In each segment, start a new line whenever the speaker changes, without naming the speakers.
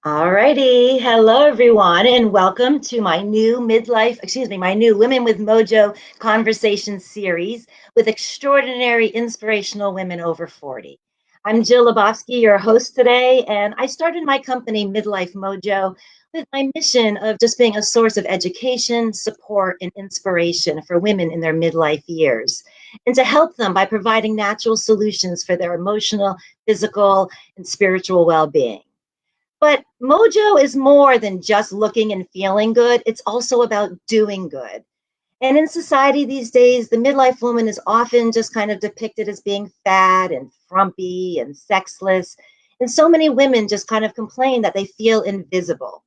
Alrighty, hello everyone, and welcome to my new my new Women with Mojo conversation series with extraordinary, inspirational women over 40. I'm Jill Lebofsky, your host today, and I started my company, Midlife Mojo, with my mission of just being a source of education, support, and inspiration for women in their midlife years, and to help them by providing natural solutions for their emotional, physical, and spiritual well-being. But mojo is more than just looking and feeling good. It's also about doing good. And in society these days, the midlife woman is often just kind of depicted as being fat and frumpy and sexless. And so many women just kind of complain that they feel invisible.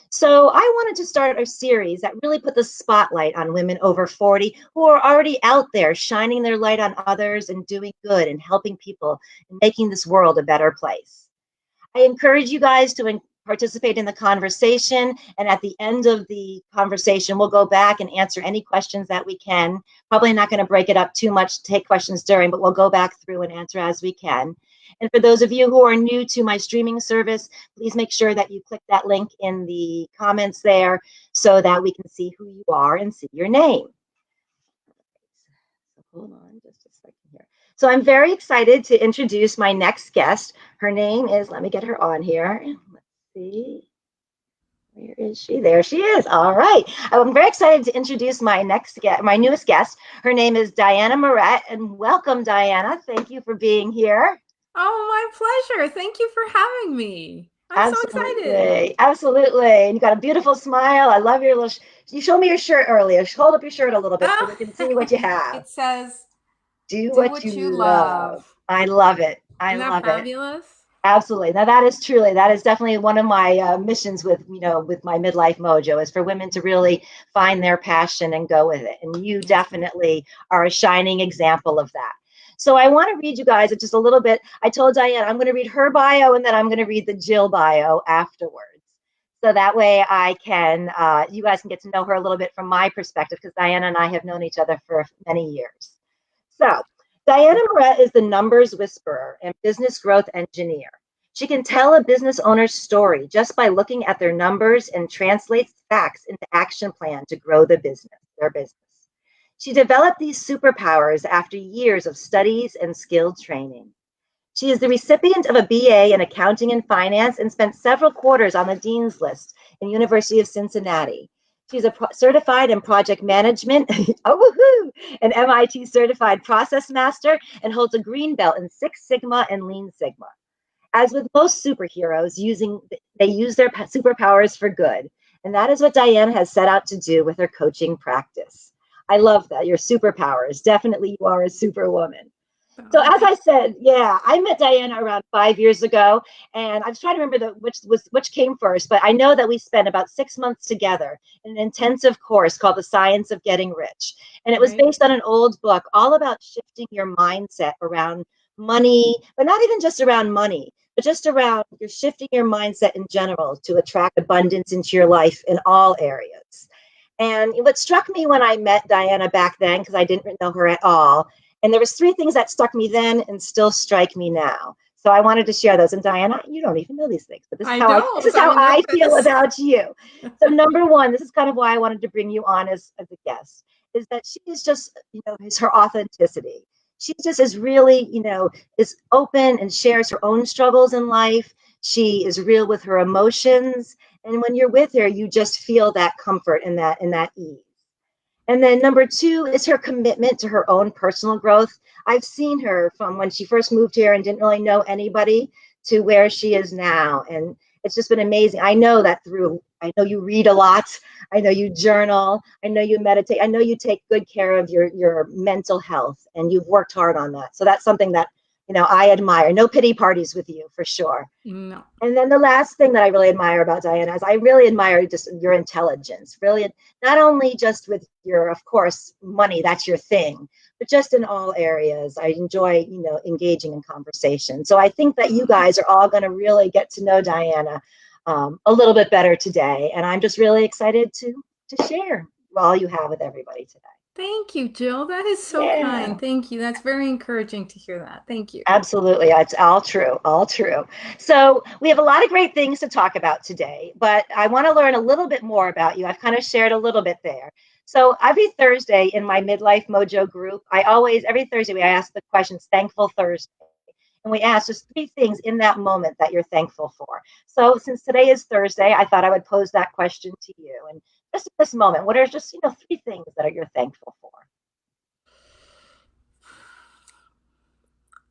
So I wanted to start a series that really put the spotlight on women over 40 who are already out there shining their light on others and doing good and helping people and making this world a better place. I encourage you guys to participate in the conversation. And at the end of the conversation, we'll go back and answer any questions that we can. Probably not going to break it up too much to take questions during, but we'll go back through and answer as we can. And for those of you who are new to my streaming service, please make sure that you click that link in the comments there so that we can see who you are and see your name. Hold on just a second here. So I'm very excited to introduce my next guest. Her name is, let me get her on here. Let's see. Where is she? There she is. All right. I'm very excited to introduce my next guest, my newest guest. Her name is Diana Miret, and welcome, Diana. Thank you for being here.
Oh, my pleasure. Thank you for having me. I'm so excited.
Absolutely. Absolutely. And you got a beautiful smile. I love your little, you showed me your shirt earlier. Hold up your shirt a little bit so we
Oh,
can see what you have.
it says,
Do
do
what
what you
you love.
love.
I love it. I
Isn't that
love it.
fabulous?
Absolutely. Now that is definitely one of my missions with my midlife mojo is for women to really find their passion and go with it. And you
That's right.
definitely are a shining example of that. So I want to read you guys just a little bit. I told Diane I'm going to read her bio and then I'm going to read the Jill bio afterwards. So that way you guys can get to know her a little bit from my perspective because Diana and I have known each other for many years. So Diana Moret is the numbers whisperer and business growth engineer. She can tell a business owner's story just by looking at their numbers and translates facts into action plan to grow their business. She developed these superpowers after years of studies and skilled training. She is the recipient of a BA in accounting and finance and spent several quarters on the dean's list in University of Cincinnati. She's certified in project management, oh, woohoo, an MIT certified process master, and holds a green belt in Six Sigma and Lean Sigma. As with most superheroes, they use their superpowers for good, and that is what Diane has set out to do with her coaching practice. I love that. Your superpowers. Definitely, you are a superwoman. So
Oh,
as I
thank
said, yeah, I met Diana around 5 years ago, and I was trying to remember which came first, but I know that we spent about 6 months together in an intensive course called The Science of Getting Rich, and it was
right.
based on an old book all about shifting your mindset around money, but not even just around money, but just around you're shifting your mindset in general to attract abundance into your life in all areas. And what struck me when I met Diana back then, because I didn't know her at all, and there was three things that struck me then and still strike me now. So I wanted to share those. And Diana, you don't even know these things, but
I
this
don't.
is
So
how
I'm
I feel
nervous.
about you. So number one, this is kind of why I wanted to bring you on as a guest, is that she is just, is her authenticity. She just is really, is open and shares her own struggles in life. She is real with her emotions. And when you're with her, you just feel that comfort and that ease. And then number two is her commitment to her own personal growth. I've seen her from when she first moved here and didn't really know anybody to where she is now. And it's just been amazing. I know you read a lot. I know you journal. I know you meditate. I know you take good care of your mental health and you've worked hard on that. So that's something that, I admire. No pity parties with you for sure.
No.
And then the last thing that I really admire about Diana is I really admire just your intelligence, really, not only just with your, of course, money, that's your thing, but just in all areas. I enjoy, engaging in conversation. So I think that you guys are all going to really get to know Diana a little bit better today. And I'm just really excited to share all you have with everybody today.
Thank you, Jill. That is so
Yeah.
kind. Thank you. That's very encouraging to hear that. Thank you.
Absolutely. It's all true. All true. So, we have a lot of great things to talk about today, but I want to learn a little bit more about you. I've kind of shared a little bit there. So, every Thursday in my Midlife Mojo group, every Thursday, we ask the questions Thankful Thursday. And we ask just three things in that moment that you're thankful for. So, since today is Thursday, I thought I would pose that question to you. And just in this moment, what are just, three things that you're thankful for?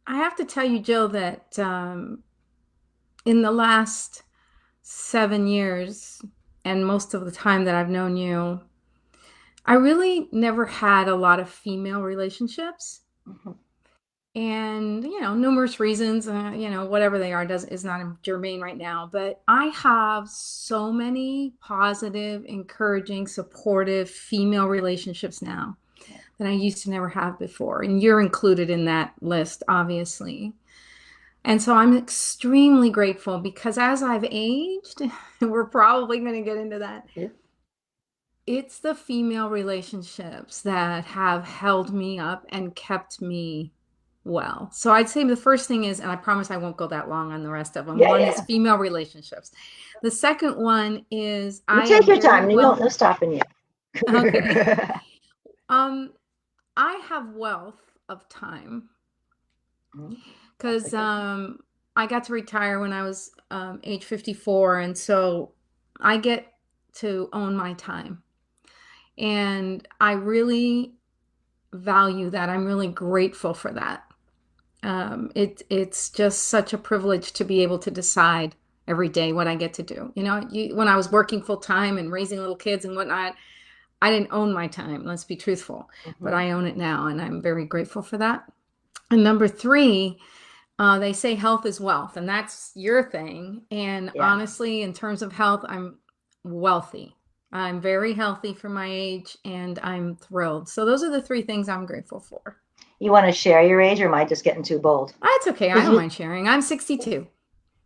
I have to tell you, Jill, that in the last 7 years, and most of the time that I've known you, I really never had a lot of female relationships.
Mhm.
And, numerous reasons, whatever they are, is not germane right now. But I have so many positive, encouraging, supportive female relationships now that I used to never have before. And you're included in that list, obviously. And so I'm extremely grateful because as I've aged, we're probably going to get into that.
Yeah.
It's the female relationships that have held me up and kept me well. So I'd say the first thing is, and I promise I won't go that long on the rest of them.
Yeah.
One is
Yeah.
female relationships. The second one is
You
I
take
am
your
very
time. You don't
well.
no stopping you.
Okay. Um, I have wealth of time
That's a
because
good thing.
I got to retire when I was age 54, and so I get to own my time. And I really value that. I'm really grateful for that. It's just such a privilege to be able to decide every day what I get to do. When I was working full time and raising little kids and whatnot, I didn't own my time. Let's be truthful, but
Mhm.
I own it now, and I'm very grateful for that. And number three, they say health is wealth, and that's your thing. And
Yeah.
honestly, in terms of health, I'm wealthy. I'm very healthy for my age, and I'm thrilled. So those are the three things I'm grateful for.
You want to share your age, or am I just getting too bold?
It's okay. I
Because
don't mind sharing. I'm 62.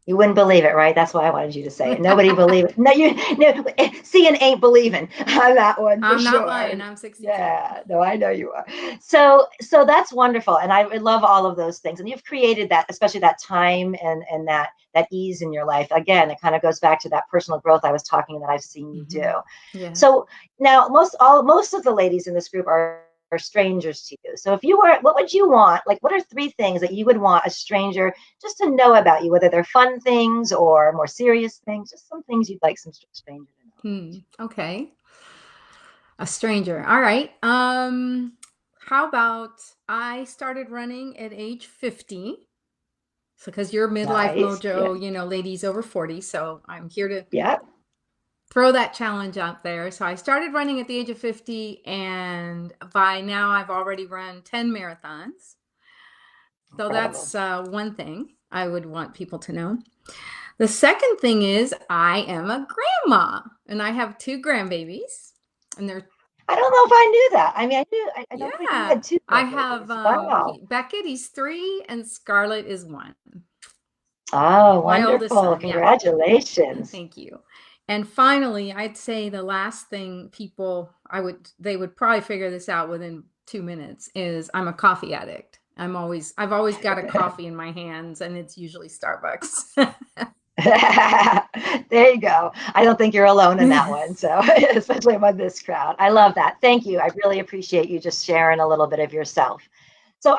you wouldn't believe it, right? That's why I wanted you to say it. Nobody believe it. No, no. Seeing ain't believing on that one for
I'm not
sure.
lying. I'm 62.
Yeah, no, I know you are. So that's wonderful, and I love all of those things. And you've created that, especially that time and that ease in your life. Again, it kind of goes back to that personal growth I was talking that I've seen you do.
Hmm. Yes.
So now most of the ladies in this group are strangers to you. So if you were, what would you want? Like, what are three things that you would want a stranger just to know about you, whether they're fun things or more serious things, just some things you'd like some stranger to know
Okay. A stranger. All right. How about I started running at age 50? So, because you're
about.
midlife
Nice. Yeah.
mojo, ladies over 40. So I'm here to
Yeah.
throw that challenge out there. So I started running at the age of 50, and by now I've already run 10 marathons. So
Incredible.
that's one thing I would want people to know. The second thing is I am a grandma, and I have two grandbabies, and they're
I don't know if I knew that. I mean, I know that you
yeah.
had two
I have
grandbabies. Wow.
Beckett, he's 3, and Scarlett is 1.
Oh,
My oldest
wonderful.
son, yeah.
Congratulations.
Thank you. And finally, I'd say the last thing they would probably figure this out within 2 minutes is I'm a coffee addict. I've always got a coffee in my hands, and it's usually Starbucks.
There you go. I don't think you're alone in that one. So, especially among this crowd. I love that. Thank you. I really appreciate you just sharing a little bit of yourself. So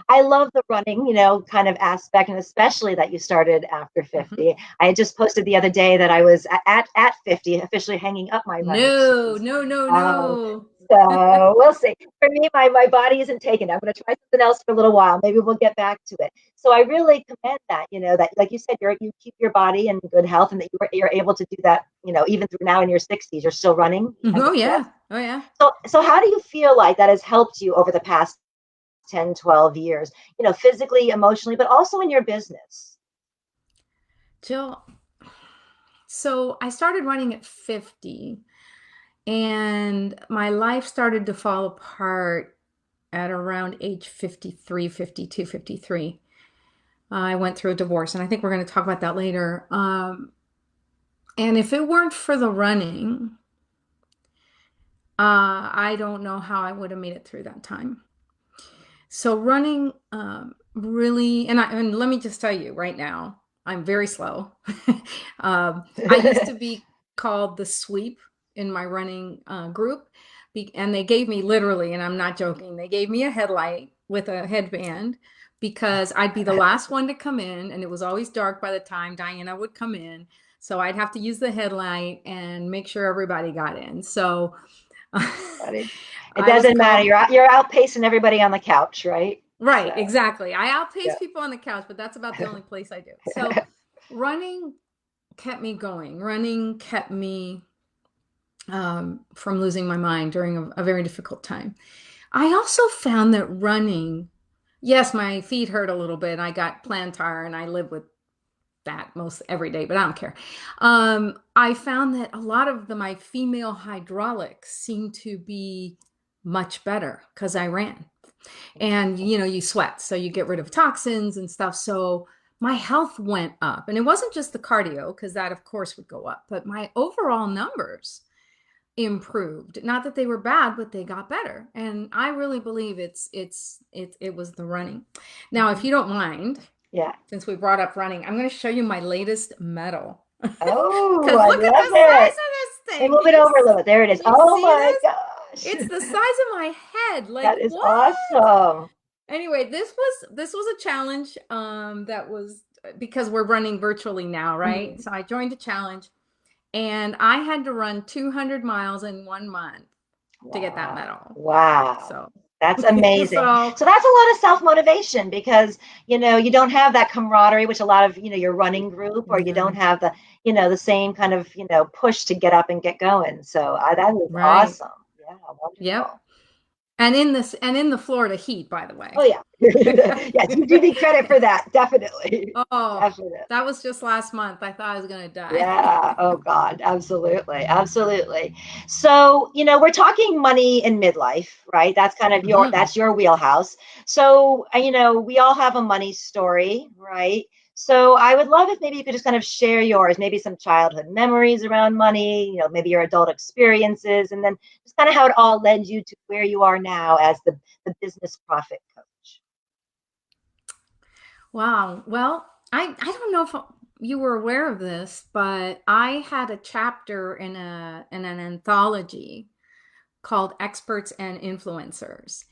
I love the running, kind of aspect, and especially that you started after
Mhm.
50. I had just posted the other day that I was at 50, officially hanging up my running
No,
shoes.
no, no,
Um,
no.
so we'll see. For me, my body isn't taken. I'm going to try something else for a little while. Maybe we'll get back to it. So I really commend that, that like you said, you keep your body in good health, and that you're able to do that, even through now in your 60s. You're still running, I
Oh
guess.
yeah. Oh yeah.
So how do you feel like that has helped you over the past 10, 12 years, physically, emotionally, but also in your business?
Jill, so I started running at 50, and my life started to fall apart at around age 53, 52, 53. I went through a divorce, and I think we're going to talk about that later. And if it weren't for the running, I don't know how I would have made it through that time. So running really, and let me just tell you right now, I'm very slow. I used to be called the sweep in my running group, and they gave me literally, and I'm not joking, they gave me a headlight with a headband because I'd be the last one to come in, and it was always dark by the time Diana would come in. So I'd have to use the headlight and make sure everybody got in. So
Funny. It
I was
doesn't matter.
called.
You're outpacing everybody on the couch, right?
Right,
So,
exactly. I outpace
yeah.
people on the couch, but that's about the only place I do. So running kept me going. Running kept me from losing my mind during a very difficult time. I also found that running, yes, my feet hurt a little bit. I got plantar and I live with that most every day, but I don't care. I found that a lot of my female hydraulics seemed to be much better because I ran. And
Interesting.
you sweat, so you get rid of toxins and stuff. So my health went up, and it wasn't just the cardio, because that of course would go up, but my overall numbers improved. Not that they were bad, but they got better. And I really believe it was the running. Now, if
Mhm.
you don't mind,
Yeah.
since we brought up running, I'm going to show you my latest medal.
Oh,
Because
I
look at
love
the size
it.
of this
Hey,
thing.
move it over a little bit. There it is.
Can you
Oh
see
my
this?
gosh.
It's the size of my head. Like,
That is
what?
awesome.
Anyway, this was a challenge that was because we're running virtually now, right?
Mhm.
So I joined a challenge and I had to run 200 miles in 1 month to get that
Wow.
medal.
Wow.
So
That's amazing.
so
So that's a lot of self-motivation because, you don't have that camaraderie, which a lot of, your running group, or you don't
no,
have the same kind of, push to get up and get going. So that is
right.
awesome. Yeah,
Yep.
wonderful.
And in the Florida heat, by the
Oh
way.
yeah. Yes, you do need credit for that. Definitely.
Oh,
Definitely.
that was just last month. I thought I was gonna die.
Yeah. Oh God. Absolutely. Absolutely. So, we're talking money in midlife, right? That's kind of
Mhm.
that's your wheelhouse. So, we all have a money story, right? So I would love if maybe you could just kind of share yours, maybe some childhood memories around money, maybe your adult experiences, and then just kind of how it all led you to where you are now as the business profit coach.
Wow. Well, I don't know if you were aware of this, but I had a chapter in an anthology called Experts and Influencers.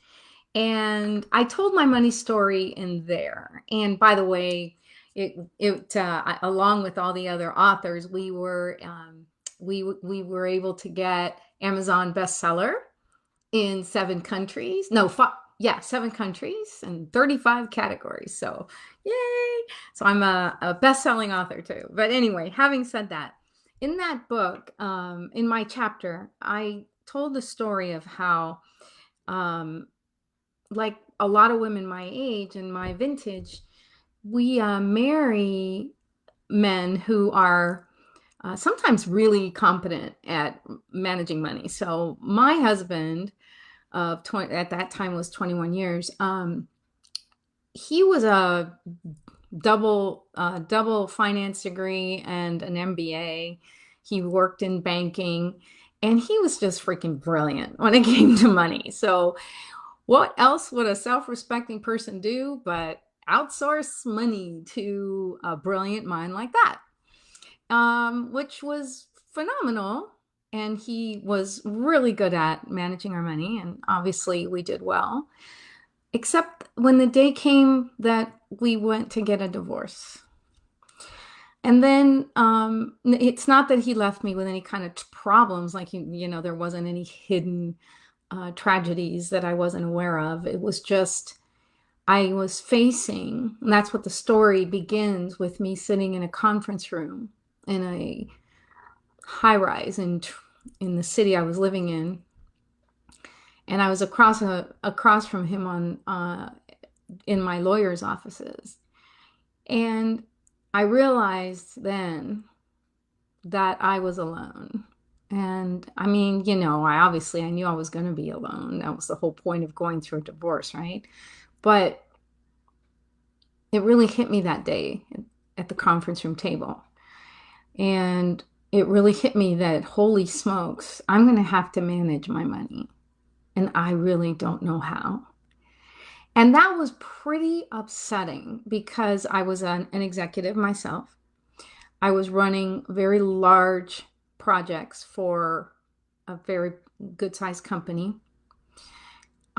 And I told my money story in there. And by the way, along with all the other authors, we were able to get Amazon bestseller in 7 countries. No, yeah, 7 countries and 35 categories. So, yay! So I'm a best-selling author too. But anyway, having said that, in that book, in my chapter, I told the story of how, um, like a lot of women my age and my vintage, we marry men who are sometimes really competent at managing money. So my husband of 20 at that time was 21 years. He was a double finance degree and an MBA. He worked in banking and he was just freaking brilliant when it came to money. So what else would a self-respecting person do but outsource money to a brilliant mind like that? Which was phenomenal. And he was really good at managing our money, and obviously we did well. Except when the day came that we went to get a divorce. And then it's not that he left me with any kind of problems, like, there wasn't any hidden tragedies that I wasn't aware of. It was just I was facing, and that's what the story begins with me sitting in a conference room in a high rise in the city I was living in, and I was across from him on in my lawyer's offices, and I realized then that I was alone. And I mean, I knew I was going to be alone. That was the whole point of going through a divorce, right? But it really hit me that day at the conference room table. And it really hit me that, holy smokes, I'm going to have to manage my money. And I really don't know how. And that was pretty upsetting because I was an executive myself. I was running very large projects for a very good sized company.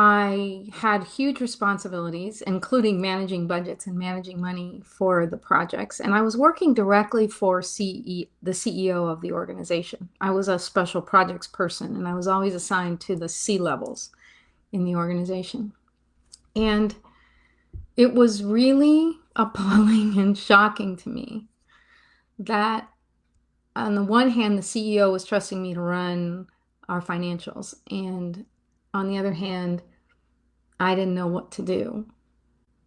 I had huge responsibilities, including managing budgets and managing money for the projects. And I was working directly for the CEO of the organization. I was a special projects person, and I was always assigned to the C levels in the organization. And it was really appalling and shocking to me that, on the one hand, the CEO was trusting me to run our financials. And on the other hand, I didn't know what to do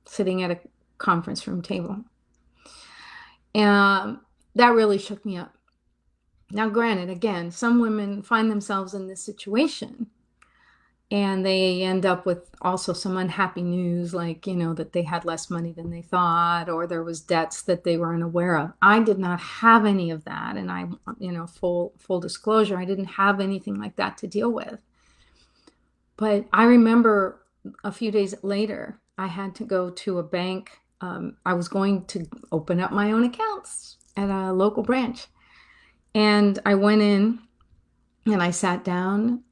sitting at a conference room table. And that really shook me up. Now, granted, again, some women find themselves in this situation and they end up with also some unhappy news, like, that they had less money than they thought, or there was debts that they were unaware of. I did not have any of that. And I, full disclosure, I didn't have anything like that to deal with. But I remember a few days later, I had to go to a bank. I was going to open up my own accounts at a local branch. And I went in and I sat down,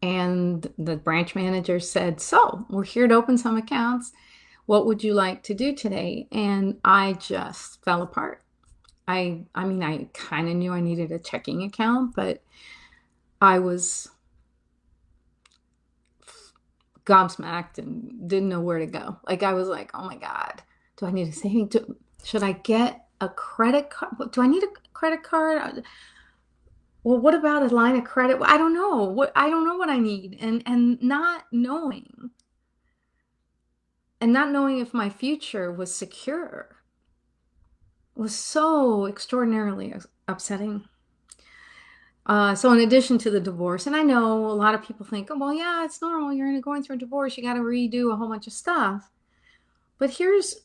and the branch manager said, "So, we're here to open some accounts. What would you like to do today?" And I just fell apart. I mean, I kind of knew I needed a checking account, but I was gobsmacked and didn't know where to go. Like, I was like, "Oh my God, do I need a saving? Should I get a credit card? Do I need a credit card? Well, what about a line of credit? I don't know. I don't know what I need." And not knowing if my future was secure was so extraordinarily upsetting. So in addition to the divorce, and I know a lot of people think, "Oh, well, yeah, it's normal. You're going through a divorce. You got to redo a whole bunch of stuff." But here's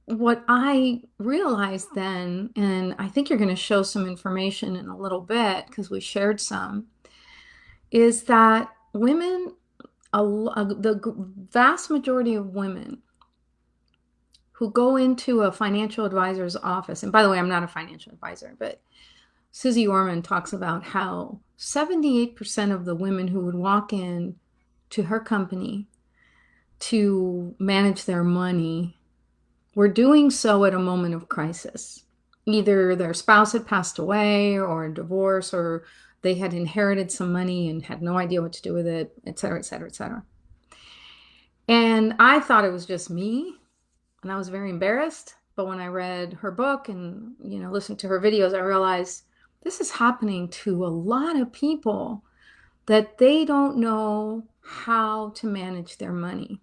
what I realized then, and I think you're going to show some information in a little bit because we shared some, is that the vast majority of women who go into a financial advisor's office, and by the way, I'm not a financial advisor, but Susie Orman talks about how 78% of the women who would walk in to her company to manage their money were doing so at a moment of crisis. Either their spouse had passed away, or a divorce, or they had inherited some money and had no idea what to do with it, et cetera, et cetera, et cetera. And I thought it was just me, and I was very embarrassed. But when I read her book and, listened to her videos, I realized this is happening to a lot of people, that they don't know how to manage their money.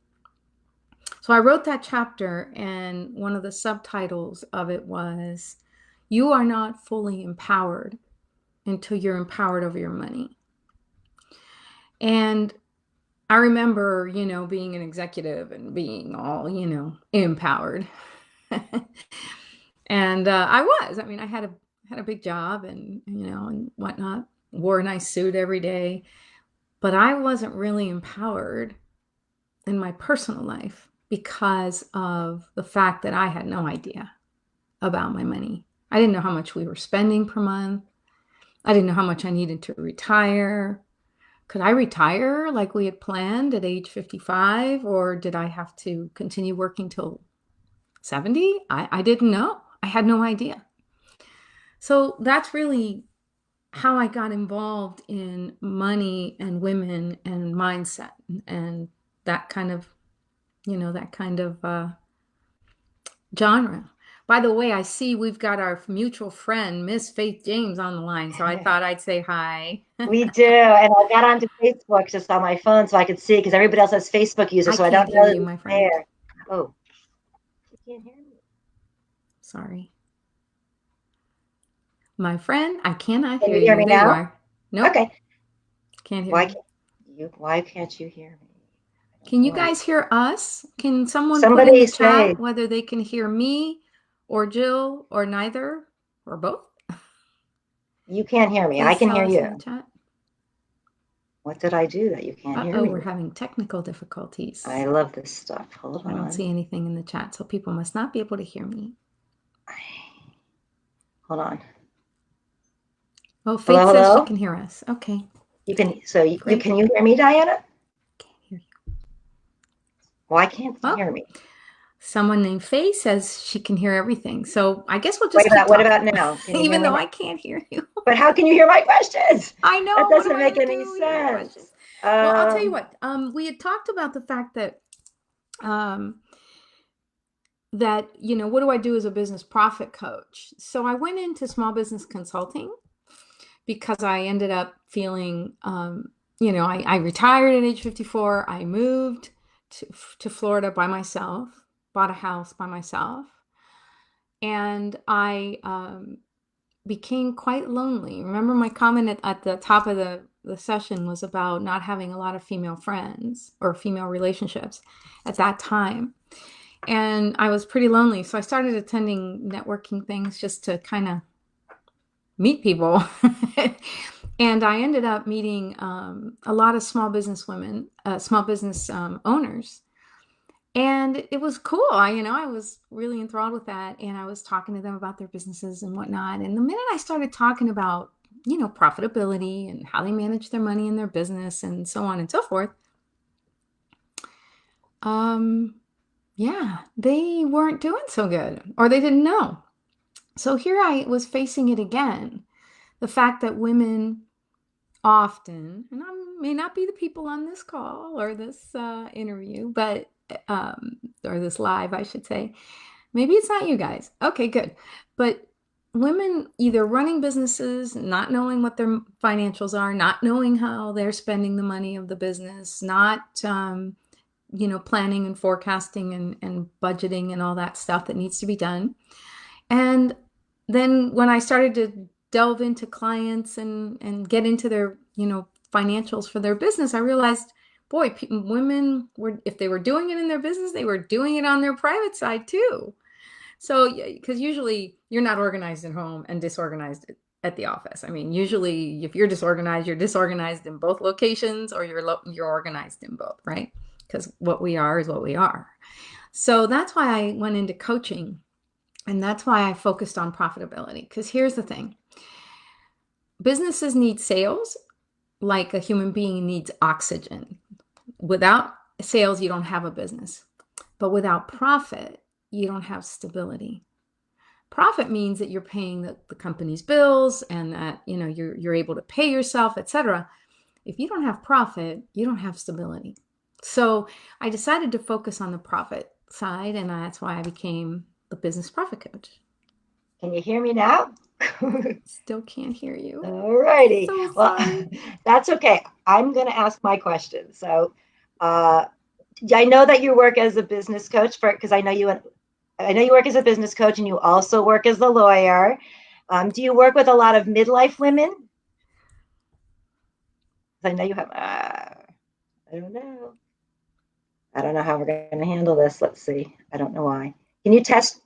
So I wrote that chapter, and one of the subtitles of it was, "You are not fully empowered until you're empowered over your money." And I remember, being an executive and being all, empowered. And I was. I mean, I had a big job and, and whatnot, wore a nice suit every day, but I wasn't really empowered in my personal life because of the fact that I had no idea about my money. I didn't know how much we were spending per month. I didn't know how much I needed to retire. Could I retire like we had planned at age 55, or did I have to continue working till 70? I didn't know. I had no idea. So that's really how I got involved in money and women and mindset and that kind of, genre. By the way, I see we've got our mutual friend, Miss Faith James, on the line, so I thought I'd say hi.
We do. And I got onto Facebook just on my phone so I could see, because everybody else has Facebook users,
I
so I don't
can't
know
hear
that
you,
it's
my friend.
there. Oh, you can't hear me.
Sorry. My friend, I cannot
Can
hear
you hear
you.
me
There you
now?
are. Nope,
Okay.
can't hear
Why
you.
can't why can't you hear me? I have
Can you
no idea.
guys hear us? Can someone put in
Somebody
the
say,
chat whether they can hear me or Jill or neither or both?
You can't hear me. I
Please
can
tell
hear
us in
you.
the chat.
What did I do that you can't hear
Uh-oh,
me?
we're having technical difficulties.
I love this stuff. Hold on.
I don't see anything in the chat, so people must not be able to hear me.
Hold on.
Oh, Faith
hello,
says
hello?
she can hear us. Okay.
You can. So you
Great.
can you hear me, Diana?
Can't hear you.
Why can't you
Well,
hear me?
someone named Faye says she can hear everything. So I guess we'll
What
just keep
about
talking.
now? Can you hear
Even
me
though
now?
I can't hear you.
But how can you hear my questions?
I know.
That
What am
doesn't
I
make
going to
any
do? Hear your questions.
sense.
Well, I'll tell you what. We had talked about the fact that that, you know, what do I do as a business profit coach? So I went into small business consulting because I ended up feeling, you know, I retired at age 54. I moved to Florida by myself, bought a house by myself, and I became quite lonely. Remember my comment at the top of the session was about not having a lot of female friends or female relationships at that time. And I was pretty lonely. So I started attending networking things just to kind of meet people. And I ended up meeting a lot of small business women, small business owners. And it was cool. You know, I was really enthralled with that. And I was talking to them about their businesses and whatnot. And the minute I started talking about, you know, profitability and how they manage their money in their business and so on and so forth, yeah, they weren't doing so good, or they didn't know. So here I was facing it again. The fact that women often, and I may not be the people on this call or this interview, but, or this live, I should say. Maybe it's not you guys. Okay, good. But women either running businesses, not knowing what their financials are, not knowing how they're spending the money of the business, not, you know, planning and forecasting and budgeting and all that stuff that needs to be done. And then when I started to delve into clients and get into their, you know, financials for their business, I realized, boy, women were, if they were doing it in their business, they were doing it on their private side too. So, because usually you're not organized at home and disorganized at the office. I mean, usually if you're disorganized in both locations, or you're organized in both, right? Because what we are is what we are. So that's why I went into coaching, and that's why I focused on profitability. Because here's the thing: businesses need sales like a human being needs oxygen. Without sales, you don't have a business. But without profit, you don't have stability. Profit means that you're paying the company's bills, and that, you know, you're able to pay yourself, etc. If you don't have profit, you don't have stability. So I decided to focus on the profit side, and that's why I became the business profit coach.
Can you hear me now?
Still can't hear you.
All righty.
So
well,
sorry.
that's okay. I'm going to ask my question. So, I know that you work as a business coach because I know you work as a business coach, and you also work as a lawyer. Do you work with a lot of midlife women? I know you have. I don't know. I don't know how we're going to handle this. Let's see. I don't know why. Can you test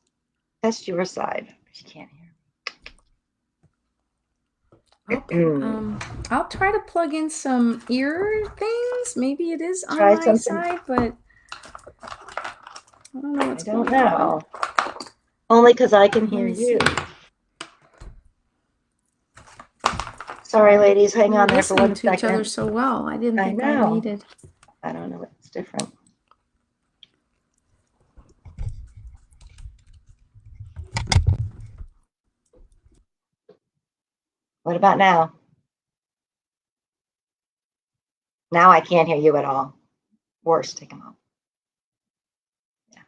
your side? She can't hear.
Okay. I'll try to plug in some ear things. Maybe it is on
Try
my
something.
side, but I don't know what's going
know.
on.
Only because I can hear you. Sorry, ladies. Hang on there for 1 second.
Each other so well. I didn't think I needed.
I don't know what's different. What about now? Now I can't hear you at all. Worse, take them off. Yeah.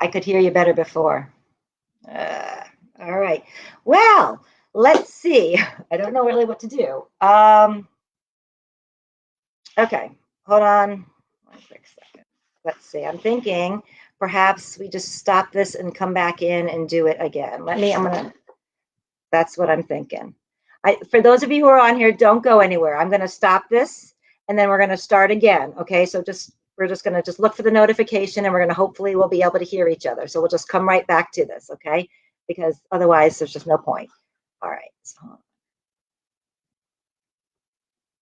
I could hear you better before. All right. Well, let's see. I don't know really what to do. Okay, hold on 1 quick second. Let's see. I'm thinking perhaps we just stop this and come back in and do it again. That's what I'm thinking. For those of you who are on here, don't go anywhere. I'm going to stop this, and then we're going to start again. Okay, so we're just going to look for the notification, and hopefully we'll be able to hear each other. So we'll just come right back to this, okay? Because otherwise there's just no point. All right. So